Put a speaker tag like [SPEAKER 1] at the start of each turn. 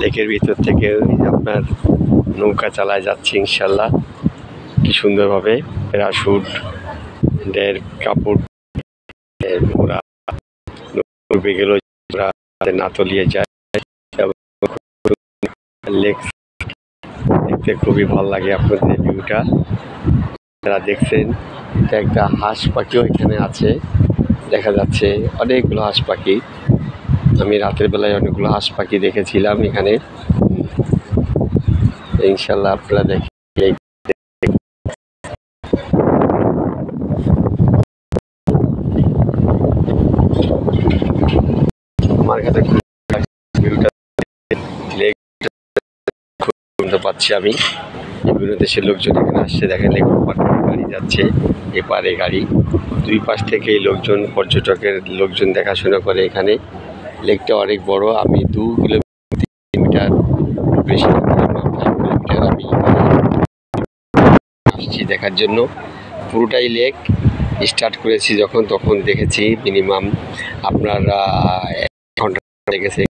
[SPEAKER 1] লেকের ভিতর থেকে আপনার নৌকা চালায় যাচ্ছে ইনশাল্লাহ কি সুন্দরভাবে প্যারাশুট দের কাপড় ওরা ডুবে গেল না তলিয়ে যায়। লেক দেখতে খুবই ভালো লাগে আপনাদের ভিউটা যারা দেখছেন। এটা একটা হাঁস পাখিও এখানে আছে দেখা যাচ্ছে, অনেকগুলো হাঁস পাখি। আমি রাতের বেলায় অনেকগুলো হাঁস পাখি দেখেছিলাম এখানে। ইনশাল্লাহ আপনারা দেখেন। আমার কাছে ভিউটা শুনতে পাচ্ছি আমি। বিভিন্ন দেশের লোকজন এখানে আসছে, দেখেন লেক গাড়ি যাচ্ছে, এপারে গাড়ি, দুই পাশ থেকে লোকজন পর্যটকের লোকজন দেখাশোনা করে এখানে। লেকটা অনেক বড়, আমি 2 কিলোমিটার বেশি 5 কিলোমিটার আমি আসছি দেখার জন্য। পুরোটাই লেক। স্টার্ট করেছি যখন তখন দেখেছি মিনিমাম আপনার 1 ঘন্টা লেগেছে।